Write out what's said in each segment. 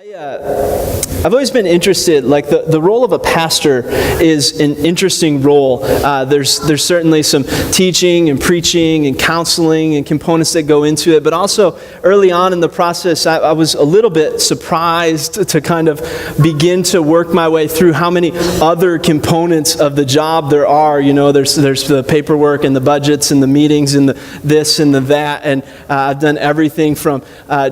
I've always been interested, like the role of a pastor is an interesting role. There's certainly some teaching and preaching and counseling and components that go into it, but also early on in the process, I was a little bit surprised to kind of begin to work my way through how many other components of the job there are. You know, there's the paperwork and the budgets and the meetings and the this and the that, and I've done everything from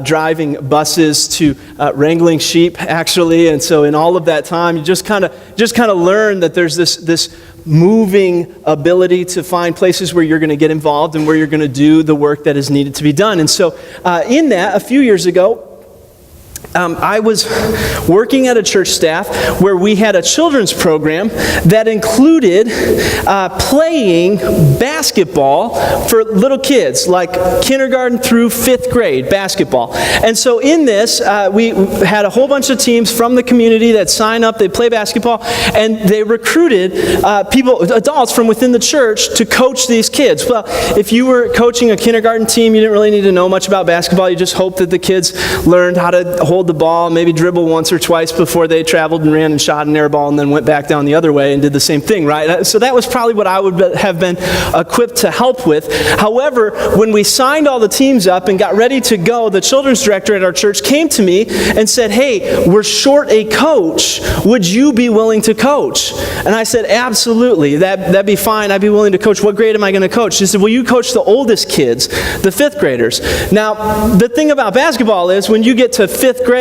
driving buses to wrangling sheep, actually. And so in all of that time, you just kind of learn that there's this moving ability to find places where you're going to get involved and where you're going to do the work that is needed to be done. And so in that, a few years ago, I was working at a church staff where we had a children's program that included playing basketball for little kids, like kindergarten through 5th grade basketball. And so in this, we had a whole bunch of teams from the community that sign up, they play basketball, and they recruited adults from within the church to coach these kids. Well, if you were coaching a kindergarten team, you didn't really need to know much about basketball. You just hoped that the kids learned how to hold the ball, maybe dribble once or twice before they traveled and ran and shot an air ball and then went back down the other way and did the same thing, right? So that was probably what I would have been equipped to help with. However, when we signed all the teams up and got ready to go, the children's director at our church came to me and said, "Hey, we're short a coach. Would you be willing to coach?" And I said, "Absolutely. That'd be fine. I'd be willing to coach. What grade am I going to coach?" She said, "Well, you coach the oldest kids, the 5th graders." Now, the thing about basketball is when you get to 5th grade,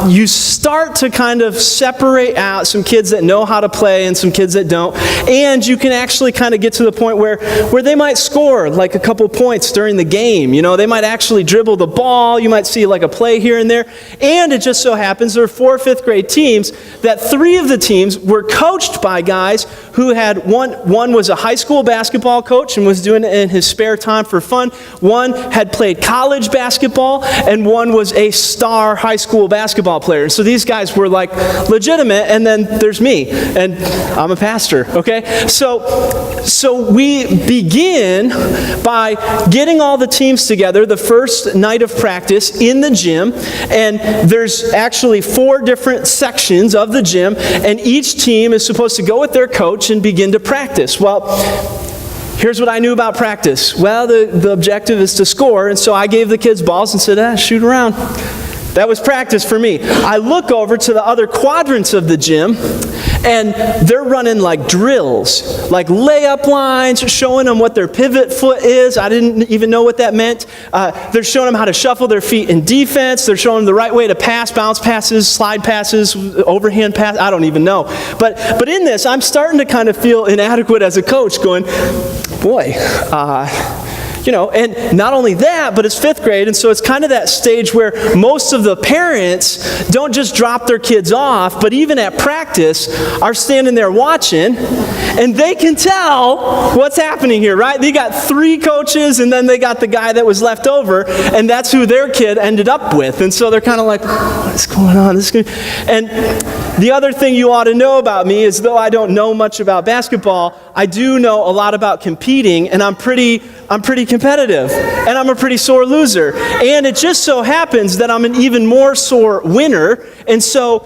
you start to kind of separate out some kids that know how to play and some kids that don't. And you can actually kind of get to the point where they might score like a couple points during the game. You know, they might actually dribble the ball. You might see like a play here and there. And it just so happens there are 4 5th grade teams that 3 of the teams were coached by guys who had one was a high school basketball coach and was doing it in his spare time for fun. One had played college basketball, and one was a star high school basketball player. So these guys were like legitimate, and then there's me, and I'm a pastor, okay? So we begin by getting all the teams together the first night of practice in the gym, and there's actually 4 different sections of the gym, and each team is supposed to go with their coach and begin to practice. Well, here's what I knew about practice. Well, the objective is to score, and so I gave the kids balls and said, shoot around. That was practice for me. I look over to the other quadrants of the gym, and they're running like drills, like layup lines, showing them what their pivot foot is. I didn't even know what that meant. They're showing them how to shuffle their feet in defense. They're showing them the right way to pass, bounce passes, slide passes, overhand pass. I don't even know. But in this, I'm starting to kind of feel inadequate as a coach, going, boy, you know, and not only that, but it's 5th grade, and so it's kind of that stage where most of the parents don't just drop their kids off, but even at practice are standing there watching, and they can tell what's happening here, right? They got 3 coaches, and then they got the guy that was left over, and that's who their kid ended up with. And so they're kind of like, what's going on? And the other thing you ought to know about me is, though I don't know much about basketball, I do know a lot about competing, and I'm pretty competitive, and I'm a pretty sore loser. And it just so happens that I'm an even more sore winner. And so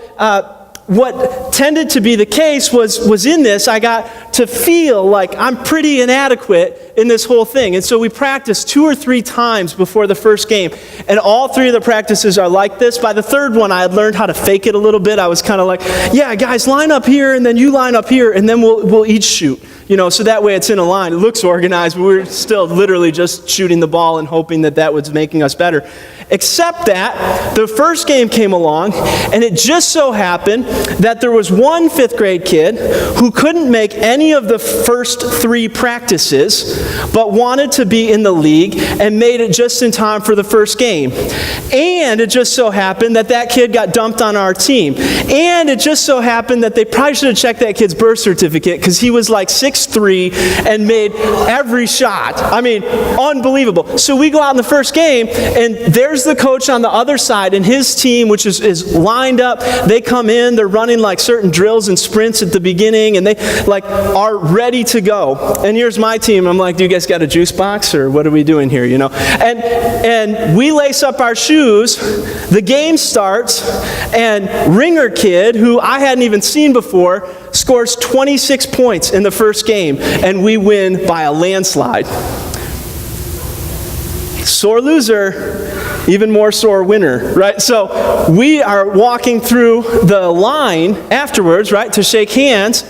what tended to be the case was in this, I got to feel like I'm pretty inadequate in this whole thing. And so we practiced 2 or 3 times before the first game. And all 3 of the practices are like this. By the 3rd one, I had learned how to fake it a little bit. I was kind of like, yeah, guys, line up here, and then you line up here, and then we'll each shoot. You know, so that way it's in a line. It looks organized, but we're still literally just shooting the ball and hoping that was making us better. Except that the first game came along, and it just so happened that there was one 5th grade kid who couldn't make any of the first 3 practices, but wanted to be in the league and made it just in time for the first game. And it just so happened that kid got dumped on our team. And it just so happened that they probably should have checked that kid's birth certificate, because he was like 6'3" and made every shot. I mean, unbelievable. So we go out in the first game, and there's there's the coach on the other side, and his team, which is lined up, they come in, they're running like certain drills and sprints at the beginning, and they like are ready to go. And here's my team. I'm like, do you guys got a juice box, or what are we doing here, And we lace up our shoes, the game starts, and Ringer Kid, who I hadn't even seen before, scores 26 points in the first game, and we win by a landslide. Sore loser, even more sore winner, right? So we are walking through the line afterwards, right, to shake hands,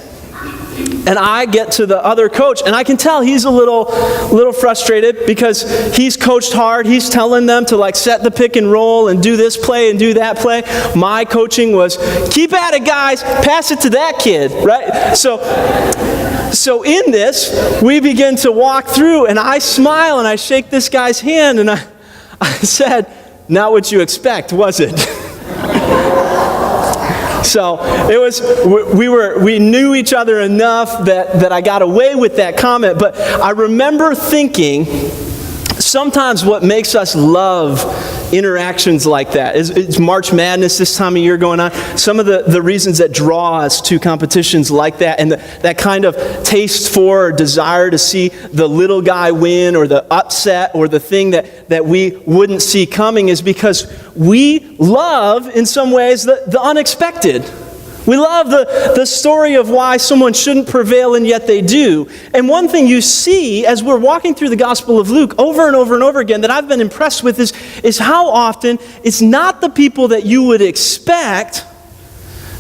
and I get to the other coach, and I can tell he's a little frustrated because he's coached hard. He's telling them to like set the pick and roll and do this play and do that play. My coaching was, keep at it, guys. Pass it to that kid, right? So in this, we begin to walk through, and I smile, and I shake this guy's hand, and I said, not what you expect, was it? So it was, we knew each other enough that I got away with that comment, but I remember thinking, sometimes what makes us love interactions like that is March Madness this time of year going on. Some of the reasons that draw us to competitions like that, and that kind of taste for or desire to see the little guy win or the upset or the thing that we wouldn't see coming, is because we love, in some ways, the unexpected. We love the story of why someone shouldn't prevail and yet they do. And one thing you see as we're walking through the Gospel of Luke over and over and over again that I've been impressed with is how often it's not the people that you would expect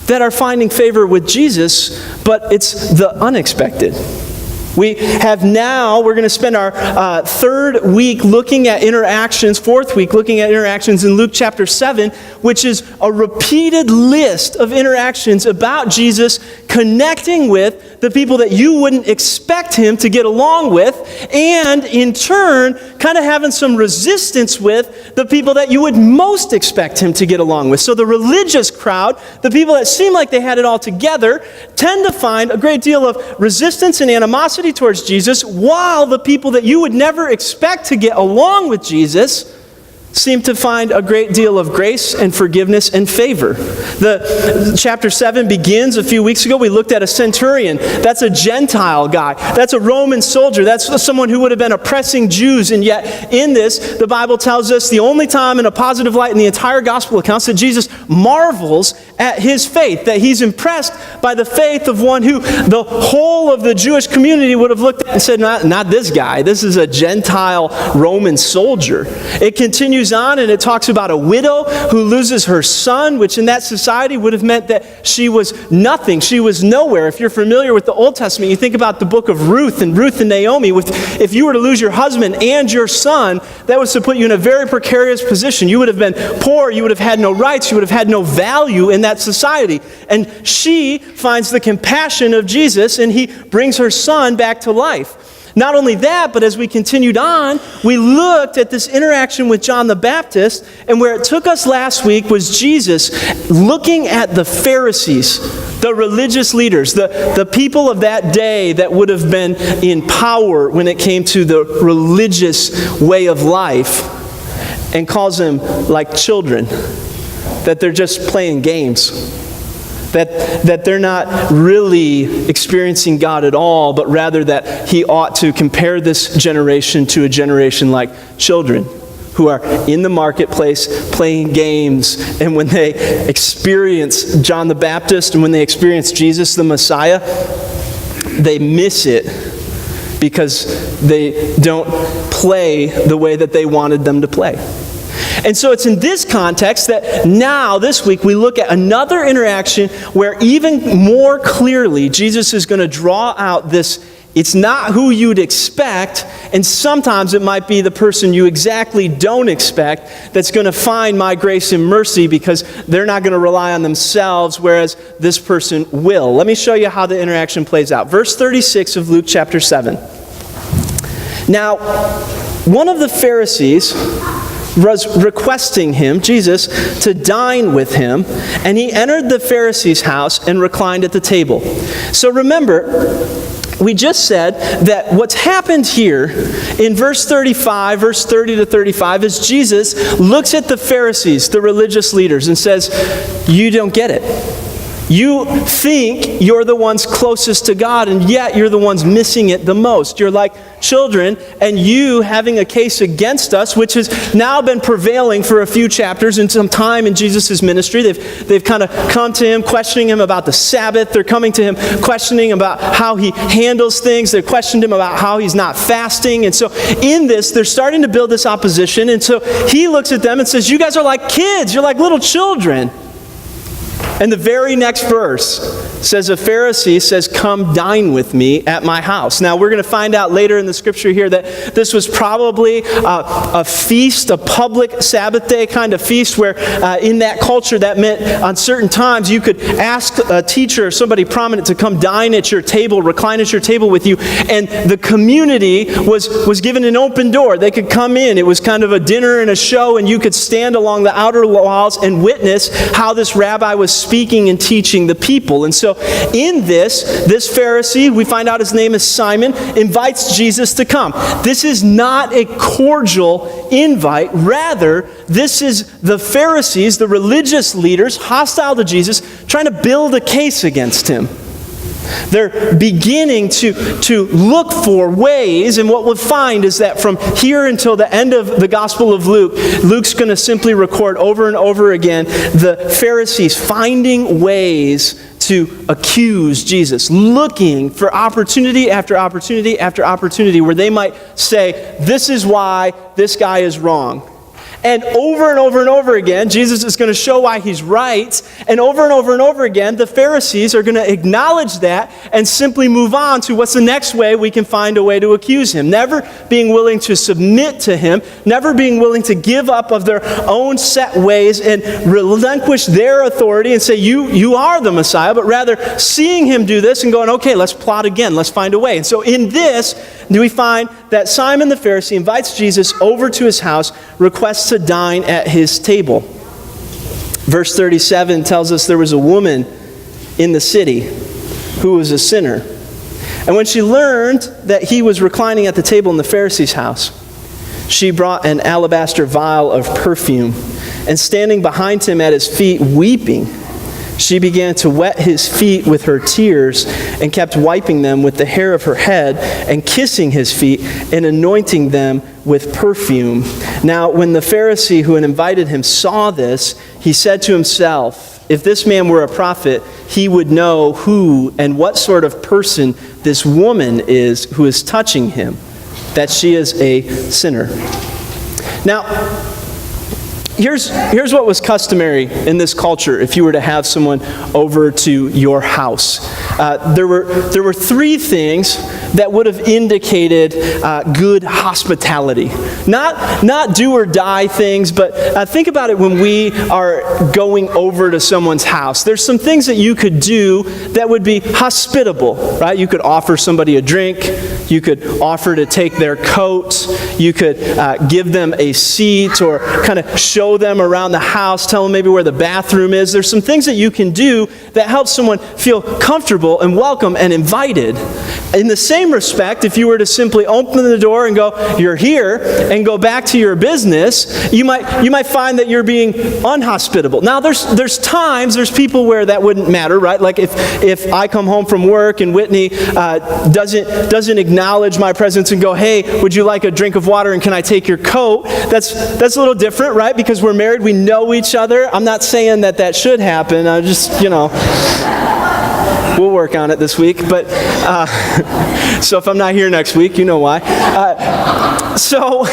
that are finding favor with Jesus, but it's the unexpected. We're going to spend our fourth week looking at interactions in Luke chapter 7, which is a repeated list of interactions about Jesus connecting with the people that you wouldn't expect him to get along with, and in turn, kind of having some resistance with the people that you would most expect him to get along with. So the religious crowd, the people that seem like they had it all together, tend to find a great deal of resistance and animosity towards Jesus, while the people that you would never expect to get along with Jesus seem to find a great deal of grace and forgiveness and favor. The chapter 7 begins a few weeks ago. We looked at a centurion. That's a Gentile guy. That's a Roman soldier. That's someone who would have been oppressing Jews. And yet in this, the Bible tells us the only time in a positive light in the entire gospel accounts that Jesus marvels at his faith, that he's impressed by the faith of one who the whole of the Jewish community would have looked at and said, not this guy. This is a Gentile Roman soldier. It continues on, and it talks about a widow who loses her son, which in that society would have meant that she was nothing. She was nowhere. If you're familiar with the Old Testament, you think about the book of Ruth and Naomi. If you were to lose your husband and your son, that was to put you in a very precarious position. You would have been poor. You would have had no rights. You would have had no value in that society. And she finds the compassion of Jesus, and he brings her son back to life. Not only that, but as we continued on, we looked at this interaction with John the Baptist, and where it took us last week was Jesus looking at the Pharisees, the religious leaders, the people of that day that would have been in power when it came to the religious way of life, and calls them like children, that they're just playing games. That they're not really experiencing God at all, but rather that he ought to compare this generation to a generation like children who are in the marketplace playing games. And when they experience John the Baptist and when they experience Jesus the Messiah, they miss it because they don't play the way that they wanted them to play. And so it's in this context that now, this week, we look at another interaction where even more clearly Jesus is going to draw out this, it's not who you'd expect, and sometimes it might be the person you exactly don't expect that's going to find my grace and mercy because they're not going to rely on themselves, whereas this person will. Let me show you how the interaction plays out. Verse 36 of Luke chapter 7. Now, one of the Pharisees was requesting him, Jesus, to dine with him, and he entered the Pharisee's house and reclined at the table. So remember, we just said that what's happened here in verse 35, verse 30 to 35, is Jesus looks at the Pharisees, the religious leaders, and says, you don't get it. You think you're the ones closest to God, and yet you're the ones missing it the most. You're like children, and you having a case against us, which has now been prevailing for a few chapters and some time in Jesus' ministry. They've kind of come to him, questioning him about the Sabbath. They're coming to him, questioning about how he handles things. They questioned him about how he's not fasting. And so in this, they're starting to build this opposition. And so he looks at them and says, you guys are like kids. You're like little children. And the very next verse says, a Pharisee says, come dine with me at my house. Now, we're going to find out later in the scripture here that this was probably a feast, a public Sabbath day kind of feast, where in that culture that meant on certain times you could ask a teacher or somebody prominent to come dine at your table, recline at your table with you, and the community was given an open door. They could come in. It was kind of a dinner and a show, and you could stand along the outer walls and witness how this rabbi was speaking and teaching the people. And so in this Pharisee, we find out his name is Simon, invites Jesus to come. This is not a cordial invite. Rather, this is the Pharisees, the religious leaders, hostile to Jesus, trying to build a case against him. They're beginning to look for ways, and what we'll find is that from here until the end of the Gospel of Luke, Luke's going to simply record over and over again the Pharisees finding ways to accuse Jesus, looking for opportunity after opportunity after opportunity where they might say, this is why this guy is wrong. And over and over and over again, Jesus is going to show why he's right. And over again, the Pharisees are going to acknowledge that and simply move on to what's the next way we can find a way to accuse him. Never being willing to submit to him, never being willing to give up of their own set ways and relinquish their authority and say, you are the Messiah, but rather seeing him do this and going, okay, let's plot again, let's find a way. And so in this, do we find that Simon the Pharisee invites Jesus over to his house, requests to dine at his table. Verse 37 tells us there was a woman in the city who was a sinner. And when she learned that he was reclining at the table in the Pharisee's house, she brought an alabaster vial of perfume, and standing behind him at his feet, weeping, she began to wet his feet with her tears and kept wiping them with the hair of her head and kissing his feet and anointing them with perfume. Now, when the Pharisee who had invited him saw this, he said to himself, if this man were a prophet, he would know who and what sort of person this woman is who is touching him, that she is a sinner. Now, Here's what was customary in this culture if you were to have someone over to your house. There were three things that would have indicated good hospitality. Not do or die things, but think about it when we are going over to someone's house. There's some things that you could do that would be hospitable, right? You could offer somebody a drink. You could offer to take their coat. You could give them a seat or kind of show them around the house, tell them maybe where the bathroom is. There's some things that you can do that help someone feel comfortable and welcome and invited. In the same respect, if you were to simply open the door and go, you're here, and go back to your business, you might find that you're being unhospitable. Now, there's times, there's people where that wouldn't matter, right? Like if I come home from work and Whitney doesn't acknowledge my presence and go, hey, would you like a drink of water and can I take your coat? That's a little different, right? Because we're married, we know each other. I'm not saying that should happen. I just, we'll work on it this week. But so if I'm not here next week, you know why. So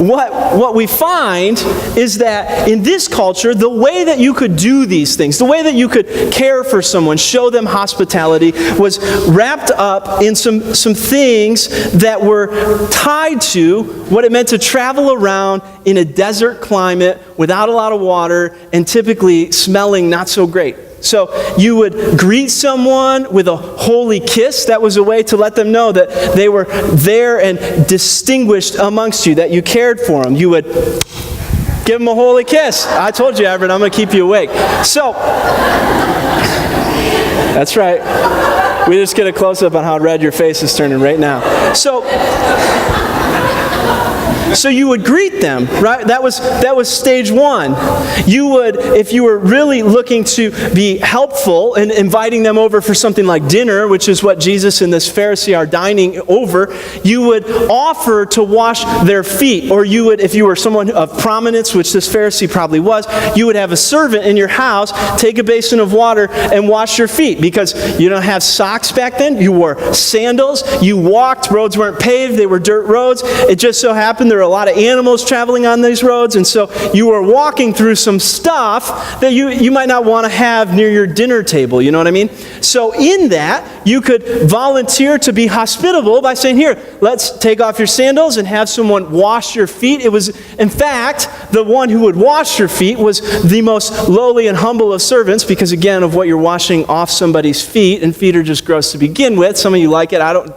what we find is that in this culture, the way that you could do these things, the way that you could care for someone, show them hospitality, was wrapped up in some things that were tied to what it meant to travel around in a desert climate without a lot of water and typically smelling not so great. So you would greet someone with a holy kiss. That was a way to let them know that they were there and distinguished amongst you, that you cared for them. You would give them a holy kiss. I told you, Everett, I'm going to keep you awake. So, that's right. We just get a close-up on how red your face is turning right now. So you would greet them, right? That was stage one. You would, if you were really looking to be helpful and inviting them over for something like dinner, which is what Jesus and this Pharisee are dining over, you would offer to wash their feet. Or you would, if you were someone of prominence, which this Pharisee probably was, you would have a servant in your house take a basin of water and wash your feet. Because you don't have socks back then. You wore sandals. You walked. Roads weren't paved. They were dirt roads. It just so happened there were a lot of animals traveling on these roads, and so you were walking through some stuff that you might not want to have near your dinner table, you know what I mean? So in that, you could volunteer to be hospitable by saying, here, let's take off your sandals and have someone wash your feet. It was, in fact, the one who would wash your feet was the most lowly and humble of servants, because again, of what you're washing off somebody's feet, and feet are just gross to begin with. Some of you like it, I don't,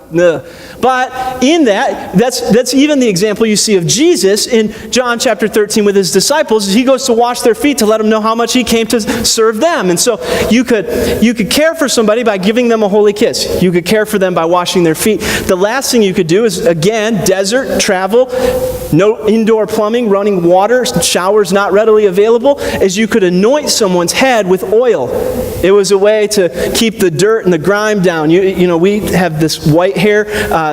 but in that's even the example you see of Jesus in John chapter 13 with his disciples. He goes to wash their feet to let them know how much he came to serve them. And so you could care for somebody by giving them a holy kiss. You could care for them by washing their feet. The last thing you could do is, again, desert, travel, no indoor plumbing, running water, showers not readily available, is you could anoint someone's head with oil. It was a way to keep the dirt and the grime down. You know, we have this white hair.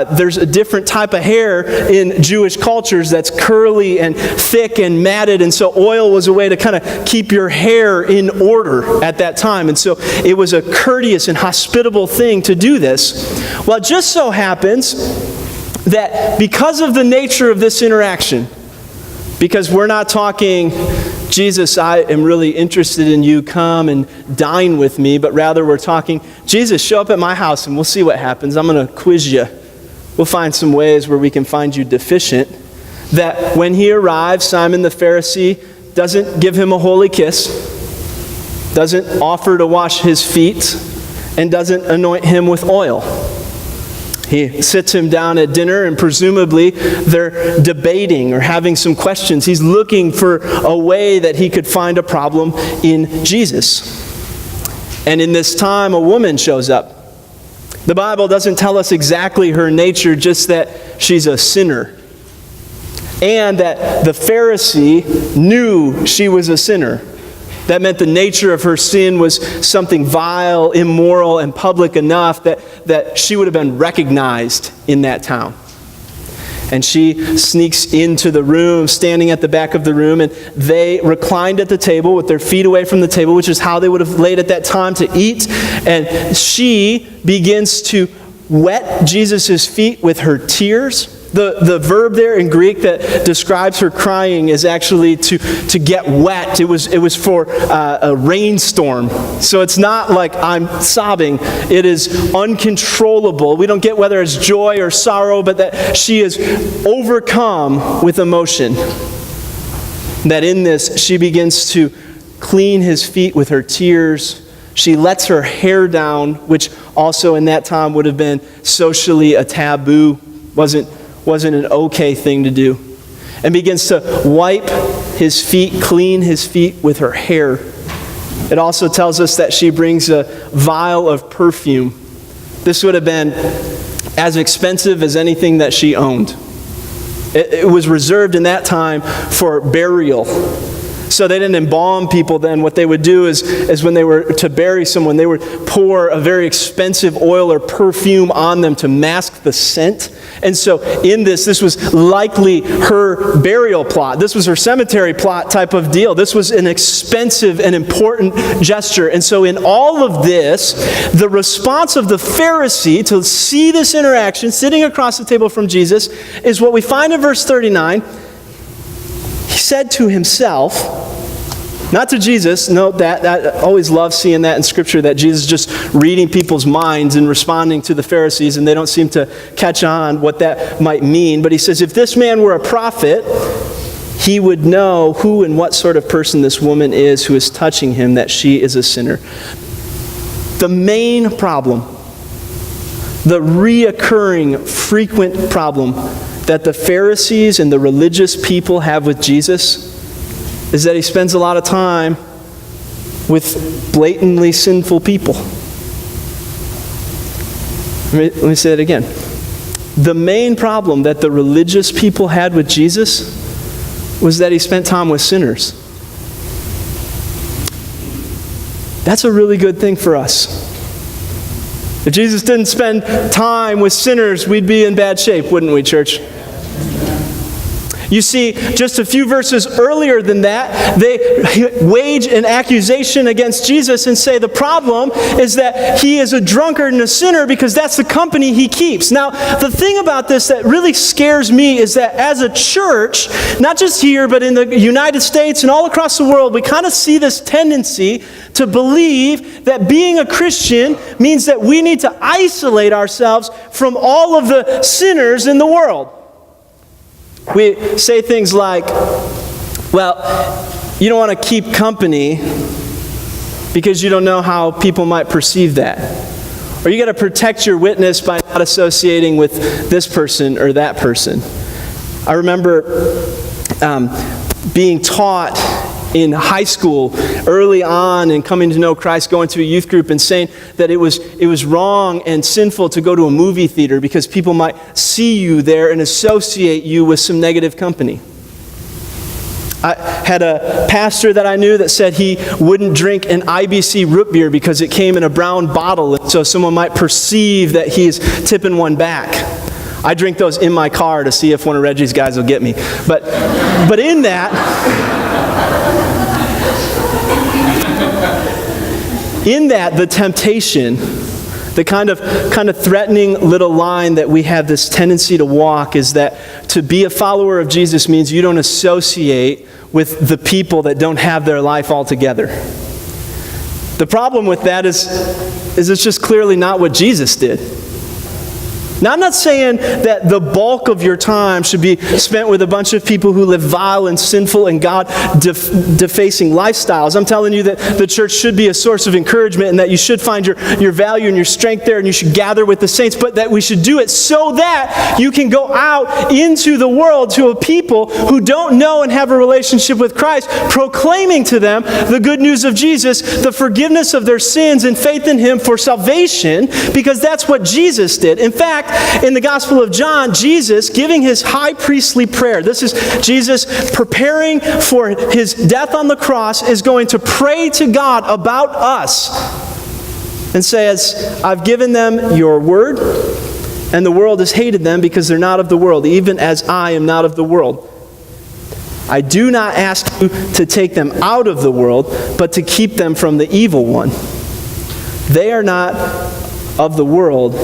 There's a different type of hair in Jewish cultures that's curly and thick and matted, and so oil was a way to kind of keep your hair in order at that time. And so it was a courteous and hospitable thing to do this. Well, it just so happens that because of the nature of this interaction, because we're not talking, Jesus, I am really interested in you, come and dine with me, but rather we're talking, Jesus, show up at my house and we'll see what happens. I'm going to quiz you. We'll find some ways where we can find you deficient. That when he arrives, Simon the Pharisee doesn't give him a holy kiss, doesn't offer to wash his feet, and doesn't anoint him with oil. He sits him down at dinner, and presumably they're debating or having some questions. He's looking for a way that he could find a problem in Jesus. And in this time, a woman shows up. The Bible doesn't tell us exactly her nature, just that she's a sinner. And that the Pharisee knew she was a sinner. That meant the nature of her sin was something vile, immoral, and public enough that she would have been recognized in that town. And she sneaks into the room, standing at the back of the room, and they reclined at the table with their feet away from the table, which is how they would have laid at that time to eat. And she begins to wet Jesus' feet with her tears. The verb there in Greek that describes her crying is actually to get wet. It was for a rainstorm. So it's not like I'm sobbing. It is uncontrollable. We don't get whether it's joy or sorrow, but that she is overcome with emotion. That in this, she begins to clean his feet with her tears. She lets her hair down, which also in that time would have been socially a taboo. Wasn't an okay thing to do. And begins to wipe his feet, clean his feet with her hair. It also tells us that she brings a vial of perfume. This would have been as expensive as anything that she owned. It was reserved in that time for burial. So they didn't embalm people then. What they would do is when they were to bury someone, they would pour a very expensive oil or perfume on them to mask the scent. And so in this was likely her burial plot. This was her cemetery plot type of deal. This was an expensive and important gesture. And so in all of this, the response of the Pharisee to see this interaction sitting across the table from Jesus is what we find in verse 39. He said to himself, not to Jesus. Note that. I always love seeing that in Scripture, that Jesus is just reading people's minds and responding to the Pharisees, and they don't seem to catch on what that might mean. But he says, if this man were a prophet, he would know who and what sort of person this woman is who is touching him, that she is a sinner. The main problem, the reoccurring, frequent problem that the Pharisees and the religious people have with Jesus is that he spends a lot of time with blatantly sinful people. Let me say it again. The main problem that the religious people had with Jesus was that he spent time with sinners. That's a really good thing for us. If Jesus didn't spend time with sinners, we'd be in bad shape, wouldn't we, church? You see, just a few verses earlier than that, they wage an accusation against Jesus and say the problem is that he is a drunkard and a sinner because that's the company he keeps. Now, the thing about this that really scares me is that as a church, not just here, but in the United States and all across the world, we kind of see this tendency to believe that being a Christian means that we need to isolate ourselves from all of the sinners in the world. We say things like, well, you don't want to keep company because you don't know how people might perceive that. Or you got to protect your witness by not associating with this person or that person. I remember being taught in high school early on and coming to know Christ, going to a youth group and saying that it was wrong and sinful to go to a movie theater because people might see you there and associate you with some negative company. I had a pastor that I knew that said he wouldn't drink an IBC root beer because it came in a brown bottle, and so someone might perceive that he's tipping one back. I drink those in my car to see if one of Reggie's guys will get me. But in that, the temptation, the kind of threatening little line that we have this tendency to walk is that to be a follower of Jesus means you don't associate with the people that don't have their life all together. The problem with that is it's just clearly not what Jesus did. Now, I'm not saying that the bulk of your time should be spent with a bunch of people who live vile and sinful and God-defacing lifestyles. I'm telling you that the church should be a source of encouragement and that you should find your value and your strength there and you should gather with the saints, but that we should do it so that you can go out into the world to a people who don't know and have a relationship with Christ, proclaiming to them the good news of Jesus, the forgiveness of their sins and faith in Him for salvation, because that's what Jesus did. In fact, in the Gospel of John, Jesus giving his high priestly prayer, this is Jesus preparing for his death on the cross, is going to pray to God about us and says, I've given them your word, and the world has hated them because they're not of the world, even as I am not of the world. I do not ask you to take them out of the world, but to keep them from the evil one. They are not of the world,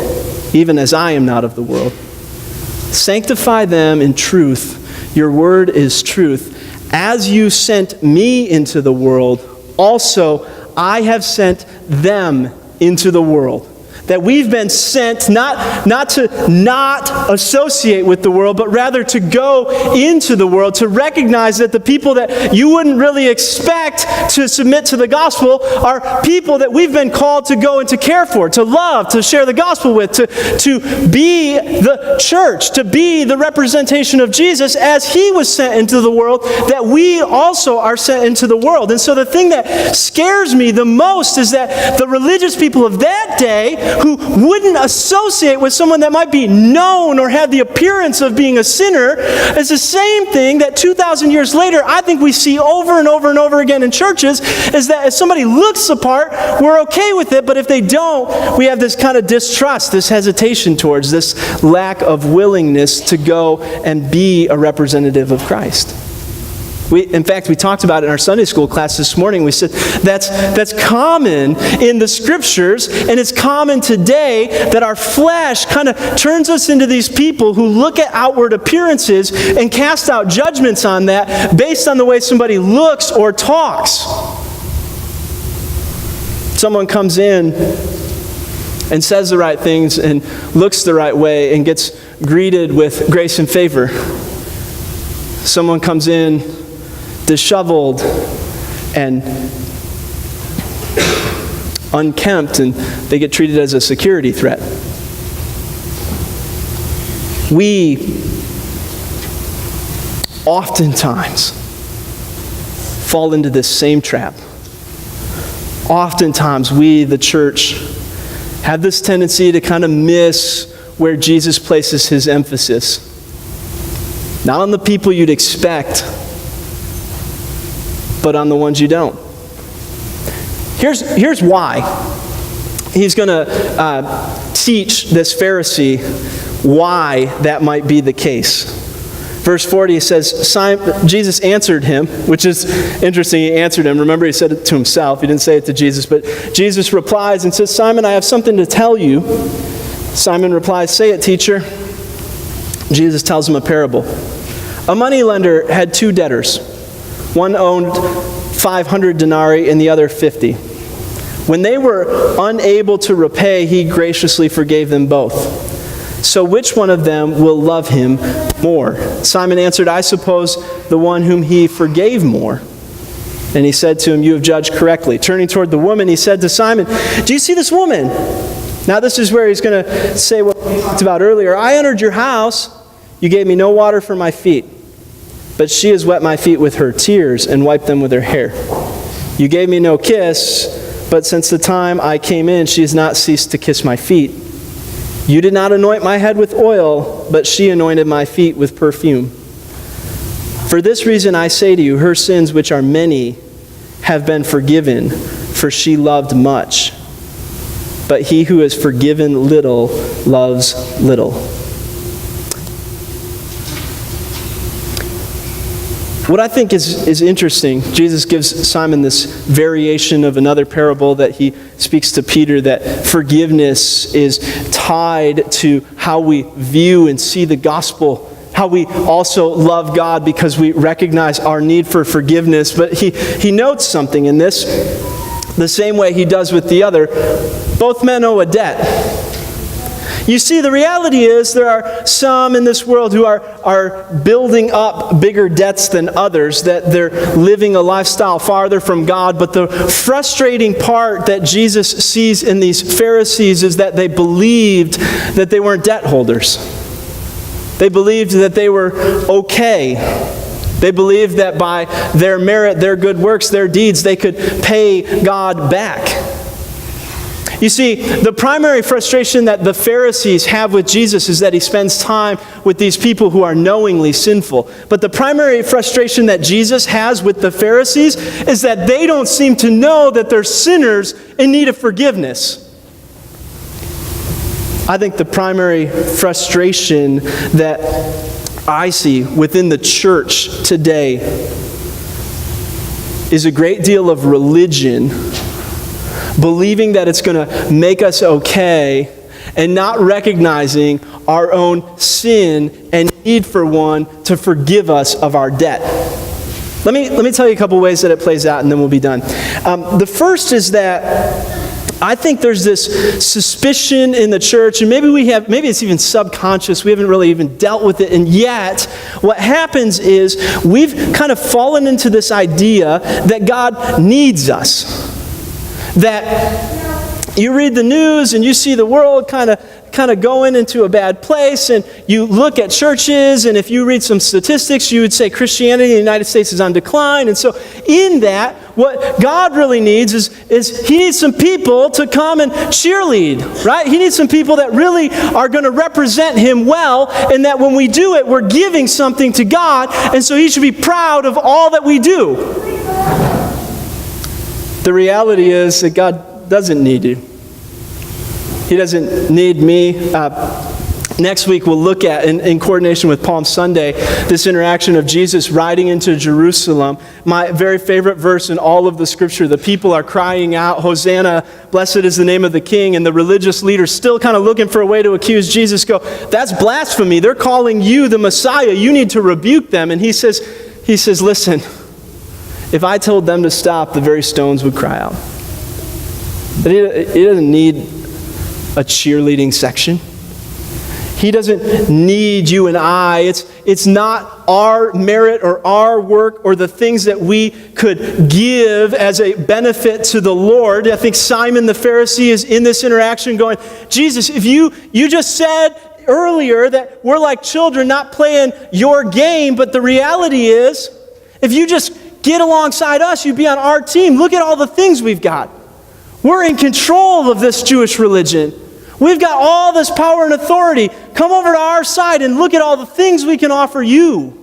even as I am not of the world. Sanctify them in truth. Your word is truth. As you sent me into the world, also I have sent them into the world. That we've been sent not to not associate with the world, but rather to go into the world, to recognize that the people that you wouldn't really expect to submit to the gospel are people that we've been called to go and to care for, to love, to share the gospel with, to be the church, to be the representation of Jesus as He was sent into the world, that we also are sent into the world. And so the thing that scares me the most is that the religious people of that day who wouldn't associate with someone that might be known or have the appearance of being a sinner is the same thing that 2,000 years later I think we see over and over and over again in churches, is that if somebody looks the part, we're okay with it, but if they don't, we have this kind of distrust, this hesitation towards, this lack of willingness to go and be a representative of Christ. In fact, we talked about it in our Sunday school class this morning. We said that's common in the Scriptures, and it's common today that our flesh kind of turns us into these people who look at outward appearances and cast out judgments on that based on the way somebody looks or talks. Someone comes in and says the right things and looks the right way and gets greeted with grace and favor. Someone comes in disheveled and unkempt, and they get treated as a security threat. We oftentimes fall into this same trap. Oftentimes we, the church, have this tendency to kind of miss where Jesus places his emphasis. Not on the people you'd expect, but on the ones you don't. Here's why. He's going to teach this Pharisee why that might be the case. Verse 40 says, Jesus answered him, which is interesting. He answered him. Remember, he said it to himself. He didn't say it to Jesus. But Jesus replies and says, Simon, I have something to tell you. Simon replies, say it, teacher. Jesus tells him a parable. A moneylender had two debtors. One owned 500 denarii and the other 50. When they were unable to repay, he graciously forgave them both. So which one of them will love him more? Simon answered, I suppose the one whom he forgave more. And he said to him, you have judged correctly. Turning toward the woman, he said to Simon, do you see this woman? Now this is where he's going to say what we talked about earlier. I entered your house. You gave me no water for my feet. But she has wet my feet with her tears and wiped them with her hair. You gave me no kiss, but since the time I came in, she has not ceased to kiss my feet. You did not anoint my head with oil, but she anointed my feet with perfume. For this reason I say to you, her sins, which are many, have been forgiven, for she loved much. But he who is forgiven little loves little. What I think is interesting, Jesus gives Simon this variation of another parable that he speaks to Peter, that forgiveness is tied to how we view and see the gospel, how we also love God because we recognize our need for forgiveness. But he notes something in this, the same way he does with the other. Both men owe a debt. You see, the reality is there are some in this world who are building up bigger debts than others, that they're living a lifestyle farther from God. But the frustrating part that Jesus sees in these Pharisees is that they believed that they weren't debt holders. They believed that they were okay. They believed that by their merit, their good works, their deeds, they could pay God back. You see, the primary frustration that the Pharisees have with Jesus is that he spends time with these people who are knowingly sinful. But the primary frustration that Jesus has with the Pharisees is that they don't seem to know that they're sinners in need of forgiveness. I think the primary frustration that I see within the church today is a great deal of religion, believing that it's going to make us okay, and not recognizing our own sin and need for one to forgive us of our debt. Let me tell you a couple ways that it plays out, and then we'll be done. The first is that I think there's this suspicion in the church, and maybe it's even subconscious, we haven't really even dealt with it, and yet what happens is we've kind of fallen into this idea that God needs us. That you read the news and you see the world kind of going into a bad place, and you look at churches, and if you read some statistics, you would say Christianity in the United States is on decline. And so in that, what God really needs is he needs some people to come and cheerlead, right? He needs some people that really are going to represent him well, and that when we do it, we're giving something to God, and so he should be proud of all that we do. The reality is that God doesn't need you. He doesn't need me. Next week we'll look at, in coordination with Palm Sunday, this interaction of Jesus riding into Jerusalem. My very favorite verse in all of the scripture. The people are crying out, Hosanna, blessed is the name of the King. And the religious leaders still kind of looking for a way to accuse Jesus, go, that's blasphemy. They're calling you the Messiah. You need to rebuke them. And he says, listen, if I told them to stop, the very stones would cry out. But he doesn't need a cheerleading section. He doesn't need you and I. It's not our merit or our work or the things that we could give as a benefit to the Lord. I think Simon the Pharisee is in this interaction going, Jesus, if you just said earlier that we're like children not playing your game, but the reality is, if you just get alongside us, you'd be on our team. Look at all the things we've got. We're in control of this Jewish religion. We've got all this power and authority. Come over to our side and look at all the things we can offer you.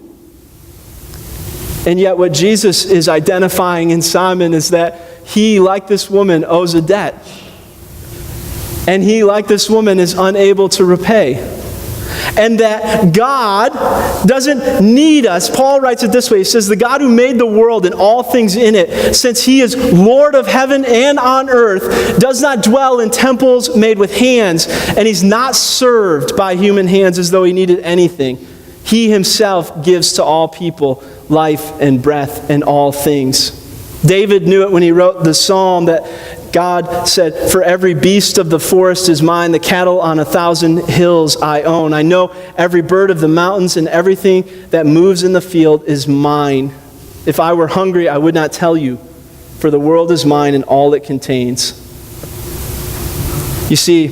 And yet what Jesus is identifying in Simon is that he, like this woman, owes a debt. And he, like this woman, is unable to repay. And that God doesn't need us. Paul writes it this way. He says, the God who made the world and all things in it, since he is Lord of heaven and on earth, does not dwell in temples made with hands, and he's not served by human hands as though he needed anything. He himself gives to all people life and breath and all things. David knew it when he wrote the psalm that God said, for every beast of the forest is mine, the cattle on 1,000 hills I own. I know every bird of the mountains and everything that moves in the field is mine. If I were hungry, I would not tell you, for the world is mine and all it contains. You see,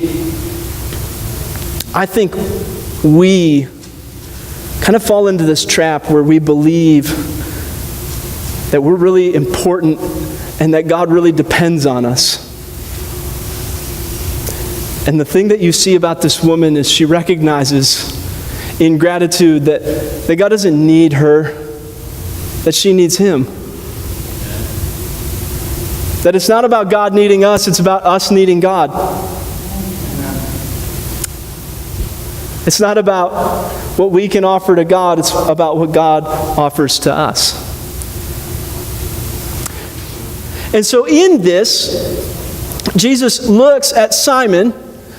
I think we kind of fall into this trap where we believe that we're really important and that God really depends on us. And the thing that you see about this woman is she recognizes in gratitude that God doesn't need her, that she needs him. That it's not about God needing us, it's about us needing God. It's not about what we can offer to God, it's about what God offers to us. And so in this, Jesus looks at Simon,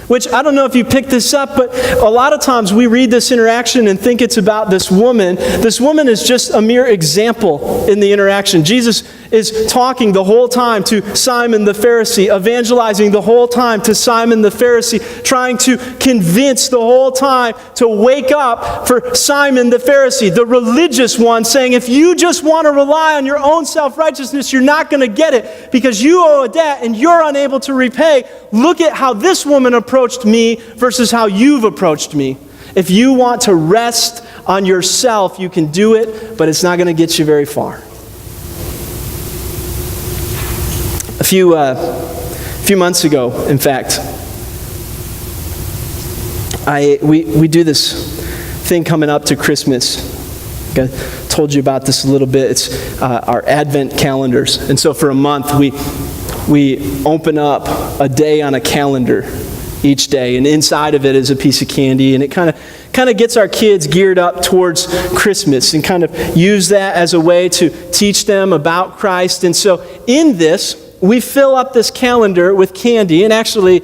which I don't know if you picked this up, but a lot of times we read this interaction and think it's about this woman. This woman is just a mere example in the interaction. Jesus is talking the whole time to Simon the Pharisee, evangelizing the whole time to Simon the Pharisee, trying to convince the whole time to wake up for Simon the Pharisee, the religious one, saying, if you just want to rely on your own self-righteousness, you're not going to get it because you owe a debt and you're unable to repay. Look at how this woman approached me versus how you've approached me. If you want to rest on yourself, you can do it, but it's not going to get you very far. A few months ago, in fact, we do this thing coming up to Christmas. I told you about this a little bit. It's our Advent calendars. And so for a month, we open up a day on a calendar each day. And inside of it is a piece of candy. And it kind of gets our kids geared up towards Christmas and kind of use that as a way to teach them about Christ. And so in this, we fill up this calendar with candy, and actually,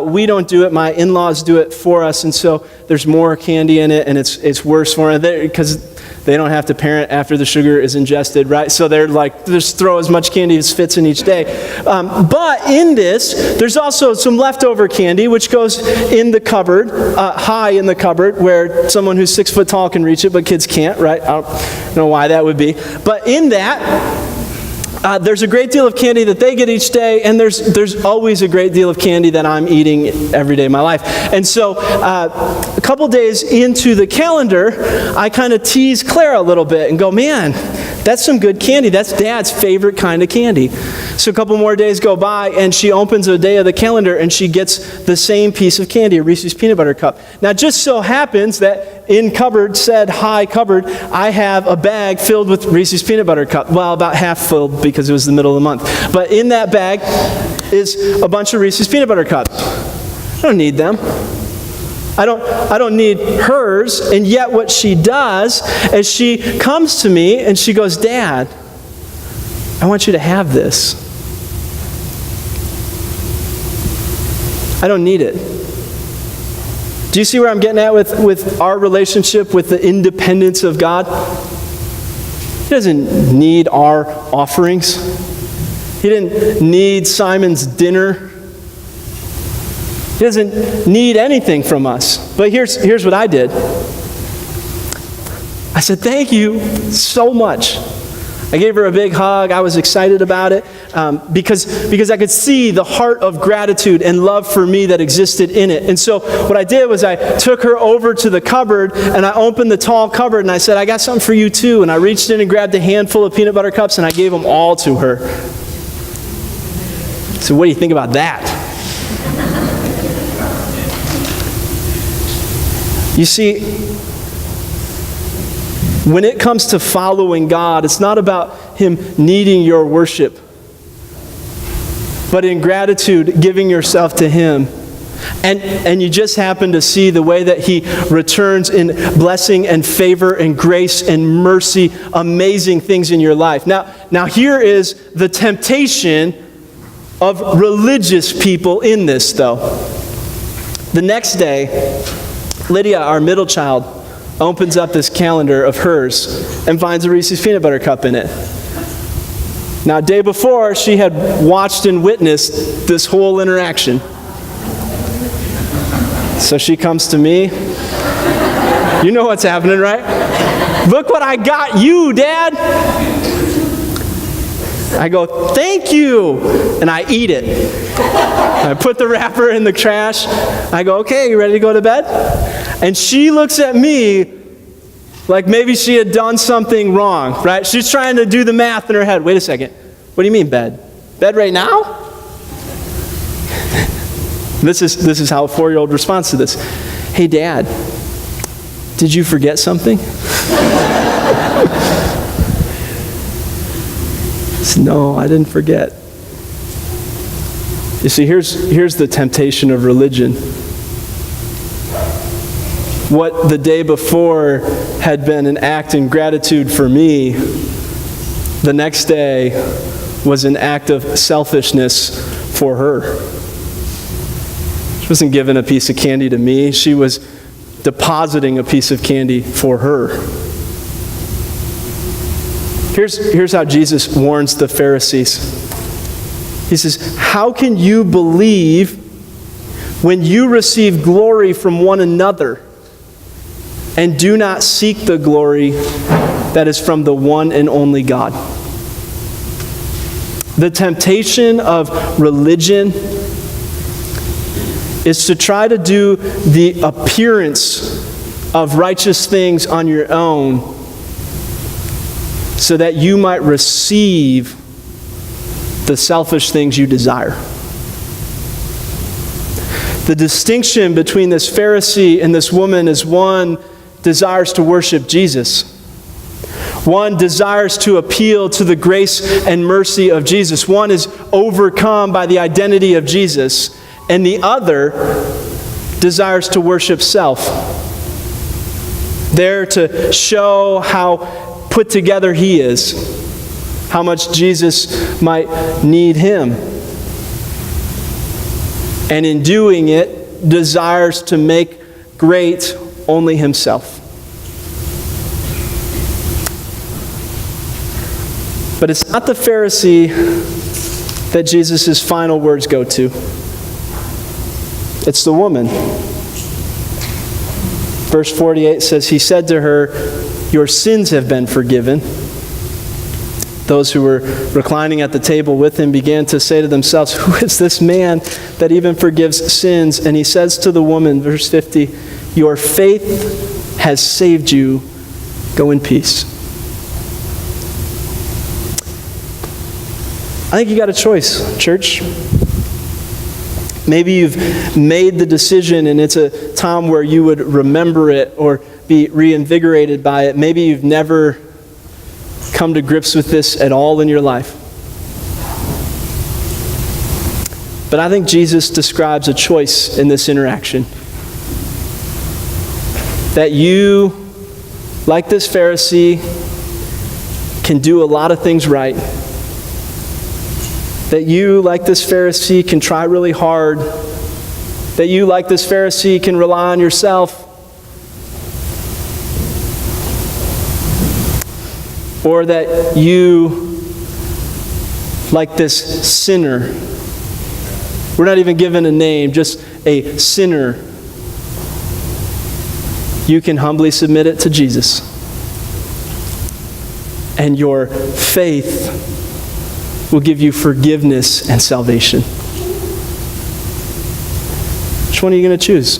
we don't do it. My in-laws do it for us, and so there's more candy in it, and it's worse for them because they don't have to parent after the sugar is ingested, right? So they're like, just throw as much candy as fits in each day. But in this, there's also some leftover candy, which goes in the cupboard, high in the cupboard, where someone who's 6 foot tall can reach it, but kids can't, right? I don't know why that would be. But in that, there's a great deal of candy that they get each day, and there's always a great deal of candy that I'm eating every day of my life. And so a couple days into the calendar, I kind of tease Clara a little bit and go, man, that's some good candy. That's Dad's favorite kind of candy. So a couple more days go by, and she opens a day of the calendar, and she gets the same piece of candy, a Reese's Peanut Butter Cup. Now, it just so happens that in cupboard, said high cupboard, I have a bag filled with Reese's Peanut Butter Cup. Well, about half filled because it was the middle of the month. But in that bag is a bunch of Reese's Peanut Butter Cups. I don't need them. I don't need hers, and yet what she does is she comes to me and she goes, Dad, I want you to have this. I don't need it. Do you see where I'm getting at with our relationship with the independence of God? He doesn't need our offerings. He didn't need Simon's dinner. He doesn't need anything from us. But here's what I did. I said, thank you so much. I gave her a big hug. I was excited about it because I could see the heart of gratitude and love for me that existed in it. And so what I did was I took her over to the cupboard and I opened the tall cupboard and I said, I got something for you too. And I reached in and grabbed a handful of peanut butter cups and I gave them all to her. So what do you think about that? You see, when it comes to following God, it's not about Him needing your worship, but in gratitude, giving yourself to Him. And you just happen to see the way that He returns in blessing and favor and grace and mercy, amazing things in your life. Now here is the temptation of religious people in this, though. The next day, Lydia, our middle child, opens up this calendar of hers and finds a Reese's Peanut Butter Cup in it. Now, day before, she had watched and witnessed this whole interaction. So she comes to me. You know what's happening, right? Look what I got you, Dad. I go, thank you. And I eat it. I put the wrapper in the trash. I go, okay, you ready to go to bed? And she looks at me like maybe she had done something wrong, right? She's trying to do the math in her head. Wait a second. What do you mean bed? Bed right now? This is how a 4-year-old responds to this. Hey, Dad, did you forget something? No, I didn't forget. You see, here's the temptation of religion. What the day before had been an act in gratitude for me, the next day was an act of selfishness for her. She wasn't giving a piece of candy to me. She was depositing a piece of candy for her. Here's how Jesus warns the Pharisees. He says, how can you believe when you receive glory from one another and do not seek the glory that is from the one and only God? The temptation of religion is to try to do the appearance of righteous things on your own so that you might receive the selfish things you desire. The distinction between this Pharisee and this woman is one desires to worship Jesus. One desires to appeal to the grace and mercy of Jesus. One is overcome by the identity of Jesus. And the other desires to worship self. There to show how put together he is, how much Jesus might need him. And in doing it, desires to make great only himself. But it's not the Pharisee that Jesus' final words go to. It's the woman. Verse 48 says, he said to her, your sins have been forgiven. Those who were reclining at the table with him began to say to themselves, who is this man that even forgives sins? And he says to the woman, verse 50, your faith has saved you. Go in peace. I think you got a choice, church. Maybe you've made the decision and it's a time where you would remember it or be reinvigorated by it. Maybe you've never come to grips with this at all in your life. But I think Jesus describes a choice in this interaction. That you, like this Pharisee, can do a lot of things right. That you, like this Pharisee, can try really hard. That you, like this Pharisee, can rely on yourself. Or that you, like this sinner, we're not even given a name, just a sinner, you can humbly submit it to Jesus. And your faith will give you forgiveness and salvation. Which one are you going to choose?